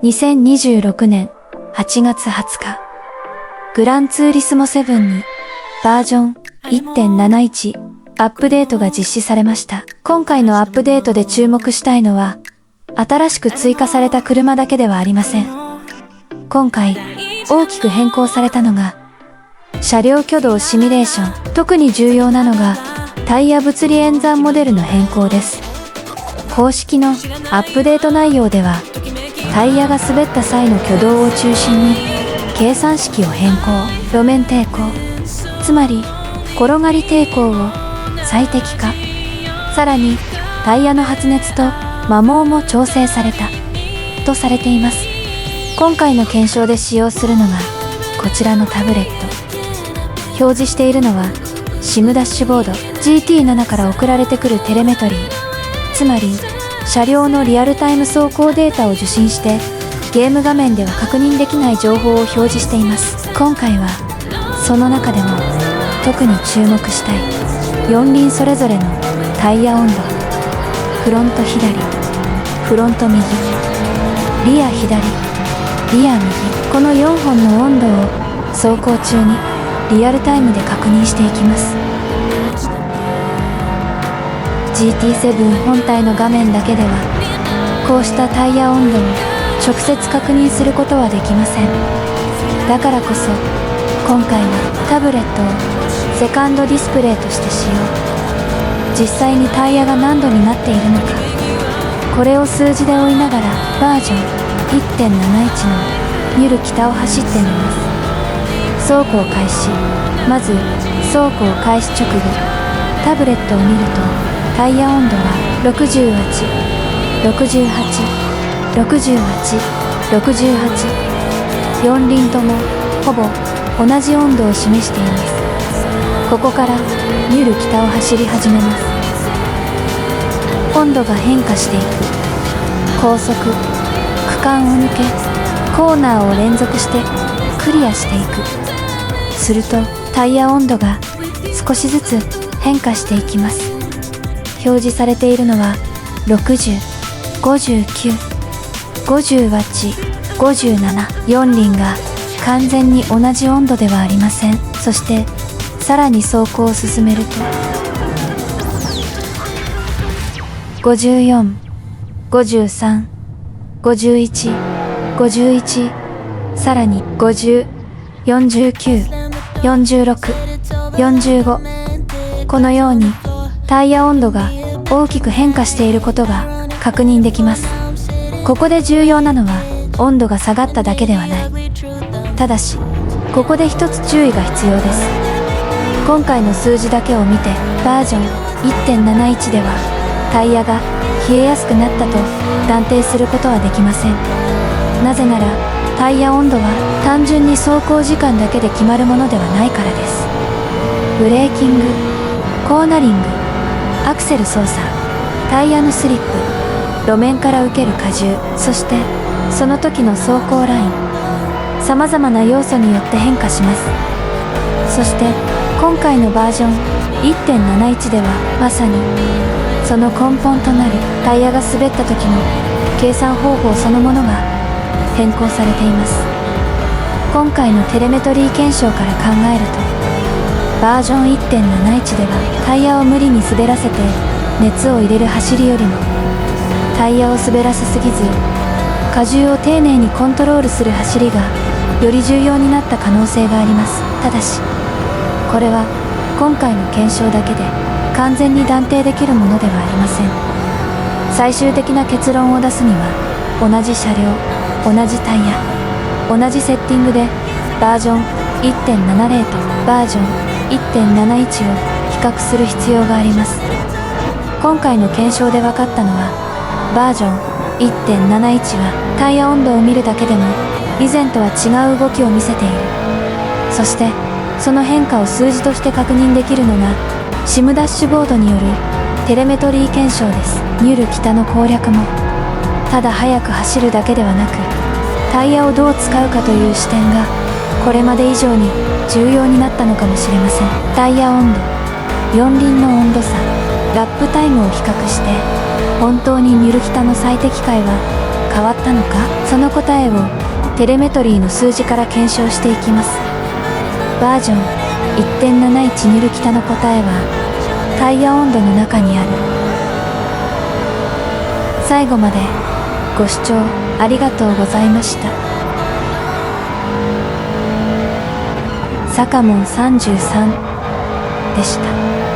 2026年8月20日、グランツーリスモ7にバージョン 1.71 アップデートが実施されました。今回のアップデートで注目したいのは、新しく追加された車だけではありません。今回、大きく変更されたのが、車両挙動シミュレーション。特に重要なのが、タイヤ物理演算モデルの変更です。公式のアップデート内容では、タイヤが滑った際の挙動を中心に、計算式を変更、路面抵抗、つまり、転がり抵抗を最適化。さらに、タイヤの発熱と摩耗も調整された、とされています。今回の検証で使用するのが、こちらのタブレット。表示しているのは、SIM ダッシュボード GT7 から送られてくるテレメトリー。つまり、車両のリアルタイム走行データを受信して、ゲーム画面では確認できない情報を表示しています。今回は、その中でも、特に注目したい、4輪それぞれのタイヤ温度。フロント左、フロント右、リア左、リア右。この4本の温度を走行中にリアルタイムで確認していきます。GT7 本体の画面だけでは、こうしたタイヤ温度を直接確認することはできません。だからこそ、今回はタブレットをセカンドディスプレイとして使用。実際にタイヤが何度になっているのか、これを数字で追いながらバージョン 1.71 のニュル北を走ってみます。走行開始。まず走行開始直後、タブレットを見るとタイヤ温度は68、68、68、68、4輪ともほぼ同じ温度を示しています。ここからニュル北を走り始めます。温度が変化していく。高速、区間を抜け、コーナーを連続してクリアしていく。するとタイヤ温度が少しずつ変化していきます。表示されているのは60、59、50ワッチ、57、4輪が完全に同じ温度ではありません。そしてさらに走行を進めると54、53、51、51、さらに50、49、46、45。このようにタイヤ温度が大きく変化していることが確認できます。ここで重要なのは温度が下がっただけではない。ただし、ここで一つ注意が必要です。今回の数字だけを見て、バージョン 1.71 ではタイヤが冷えやすくなったと断定することはできません。なぜなら、タイヤ温度は単純に走行時間だけで決まるものではないからです。ブレーキング、コーナリング、アクセル操作、タイヤのスリップ、路面から受ける荷重、そしてその時の走行ライン、様々な要素によって変化します。そして今回のバージョン 1.71 ではまさにその根本となるタイヤが滑った時の計算方法そのものが変更されています。今回のテレメトリー検証から考えると、バージョン 1.71 ではタイヤを無理に滑らせて熱を入れる走りよりも、タイヤを滑らせすぎず荷重を丁寧にコントロールする走りがより重要になった可能性があります。ただし、これは今回の検証だけで完全に断定できるものではありません。最終的な結論を出すには、同じ車両、同じタイヤ、同じセッティングでバージョン 1.70 とバージョン 1.71 を比較する必要があります。今回の検証で分かったのは、バージョン 1.71 はタイヤ温度を見るだけでも以前とは違う動きを見せている。そしてその変化を数字として確認できるのが SIM ダッシュボードによるテレメトリー検証です。ニュル北の攻略もただ速く走るだけではなく、タイヤをどう使うかという視点がこれまで以上に重要になったのかもしれません。タイヤ温度、4輪の温度差、ラップタイムを比較して本当にニュル北の最適解は変わったのか。その答えをテレメトリーの数字から検証していきます。バージョン 1.71 ニュル北の答えはタイヤ温度の中にある。最後までご視聴ありがとうございました。サカモン33でした。